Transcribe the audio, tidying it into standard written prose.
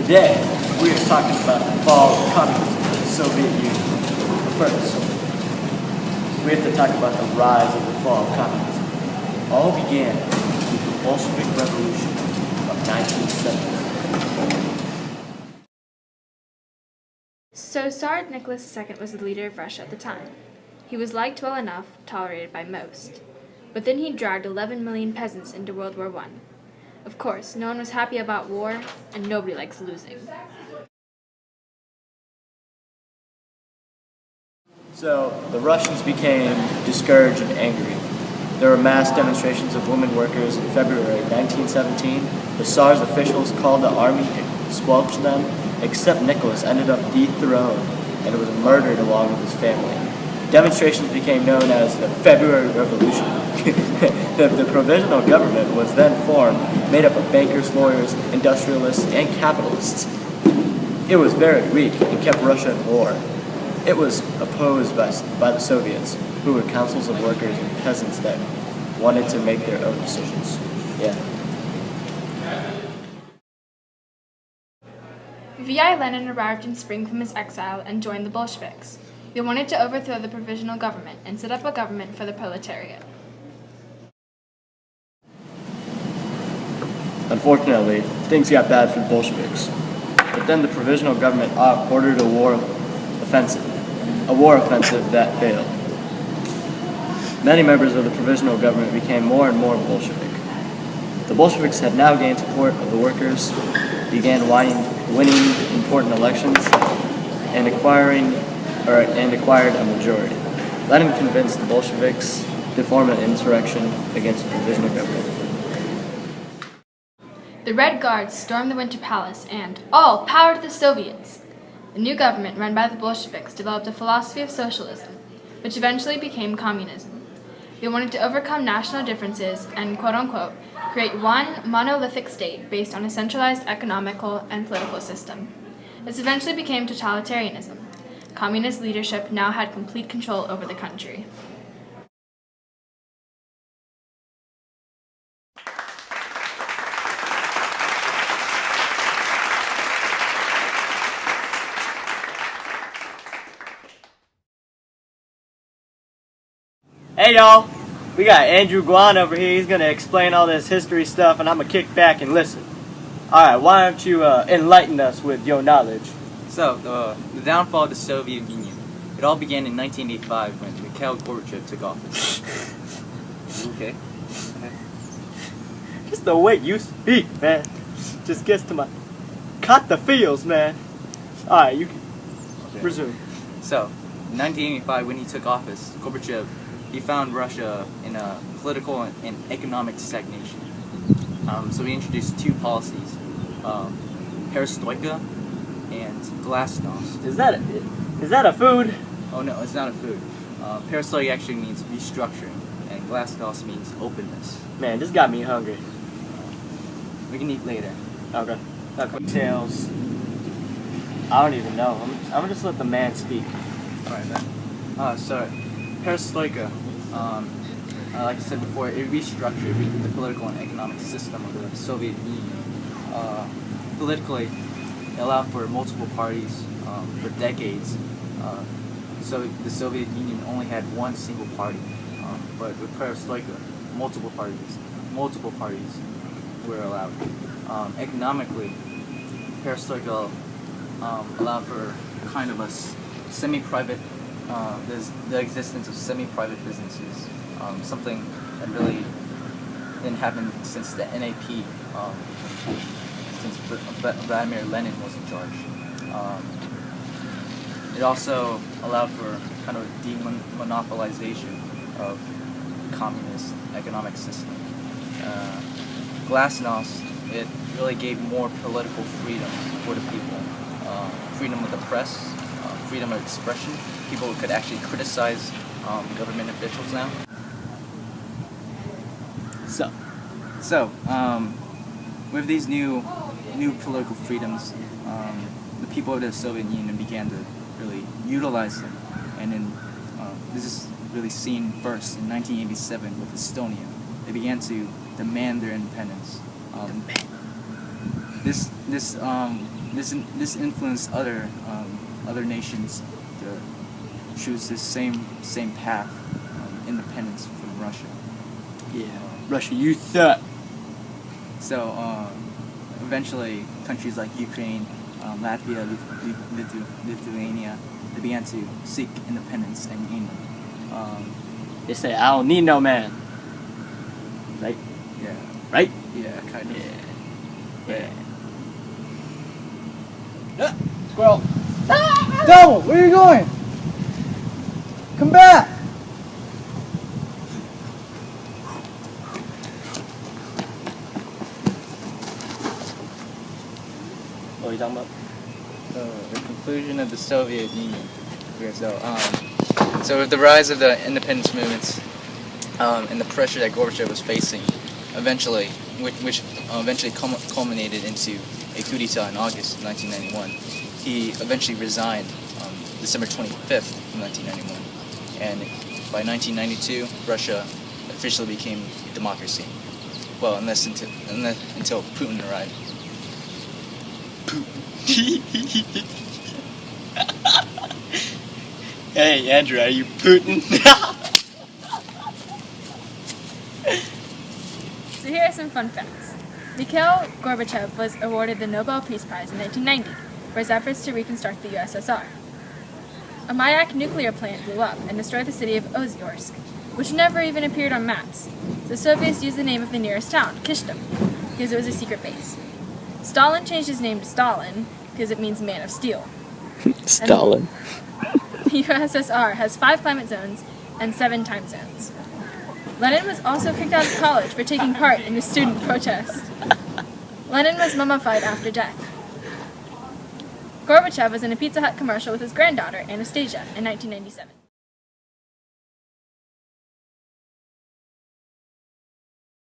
Today, we are talking about the fall of communism in the Soviet Union. But first, we have to talk about the rise of the fall of communism. It all began with the Bolshevik Revolution of 1917. So Tsar Nicholas II was the leader of Russia at the time. He was liked well enough, tolerated by most. But then he dragged 11 million peasants into World War I. Of course, no one was happy about war, and nobody likes losing. So, the Russians became discouraged and angry. There were mass demonstrations of women workers in February 1917. The Tsar's officials called the army to squelch them, except Nicholas ended up dethroned and was murdered along with his family. Demonstrations became known as the Februari Revolution. The provisional government was then formed, made up of bankers, lawyers, industrialists, and capitalists. It was very weak and kept Russia in war. It was opposed by the Soviets, who were councils of workers and peasants that wanted to make their own decisions. Yeah. V.I. Lenin arrived in spring from his exile and joined the Bolsheviks. They wanted to overthrow the provisional government and set up a government for the proletariat. Unfortunately, things got bad for the Bolsheviks. But then the provisional government ordered a war offensive that failed. Many members of the provisional government became more and more Bolshevik. The Bolsheviks had now gained support of the workers, began winning important elections, and acquired a majority. Lenin convinced the Bolsheviks to form an insurrection against the provisional government. The Red Guards stormed the Winter Palace and, all power to the Soviets! The new government run by the Bolsheviks developed a philosophy of socialism, which eventually became communism. They wanted to overcome national differences and, quote-unquote, create one monolithic state based on a centralized economical and political system. This eventually became totalitarianism. Communist leadership now had complete control over the country. Hey y'all, we got Andrew Guan over here. He's gonna explain all this history stuff, and I'm gonna kick back and listen. Alright, why don't you enlighten us with your knowledge? So, the downfall of the Soviet Union. It all began in 1985 when Mikhail Gorbachev took office. Okay. Just the way you speak, man, just gets to my... Caught the feels, man. Alright, you can resume. So, in 1985 when he took office, Gorbachev, he found Russia in a political and economic stagnation. So he introduced two policies, perestroika and glasnost. Is that a food? Oh no, it's not a food. Perestroika actually means restructuring, and glasnost means openness. Man, this got me hungry. We can eat later. Okay. Details. I don't even know. I'm gonna just let the man speak. Alright then. So, perestroika, like I said before, it restructured the political and economic system of the Soviet Union. Politically, it allowed for multiple parties for decades. So the Soviet Union only had one single party, but with perestroika, multiple parties were allowed. Economically, perestroika allowed for kind of a semi-private, the existence of semi-private businesses, something that really didn't happen since the NAP, since Vladimir Lenin was in charge. It also allowed for kind of a demonopolization of the communist economic system. Glasnost, it really gave more political freedom for the people. Freedom of the press, freedom of expression. People could actually criticize government officials now. So, with these new political freedoms, the people of the Soviet Union began to really utilize them, and then this is really seen first in 1987 with Estonia. They began to demand their independence. This this influenced other nations to choose this same path, independence from Russia. Yeah, Russia, you suck. So eventually, countries like Ukraine, Latvia, Lithuania, they began to seek independence and union. They say, I don't need no man. Right? Yeah, Right? yeah, kind of. Yeah. Squirrel! Devil, where are you going? Come back! What are you talking about? The conclusion of the Soviet Union. Okay, so with the rise of the independence movements and the pressure that Gorbachev was facing, which eventually culminated into a coup d'etat in August of 1991, he eventually resigned December 25th of 1991, and by 1992, Russia officially became a democracy. Well, until Putin arrived. Hey, Andrew, are you Putin? So here are some fun facts. Mikhail Gorbachev was awarded the Nobel Peace Prize in 1990 for his efforts to reconstruct the USSR. A Mayak nuclear plant blew up and destroyed the city of Ozyorsk, which never even appeared on maps. The Soviets used the name of the nearest town, Kishtom, because it was a secret base. Stalin changed his name to Stalin because it means man of steel. Stalin. The USSR has 5 climate zones and 7 time zones. Lenin was also kicked out of college for taking part in the student protest. Lenin was mummified after death. Gorbachev was in a Pizza Hut commercial with his granddaughter, Anastasia, in 1997.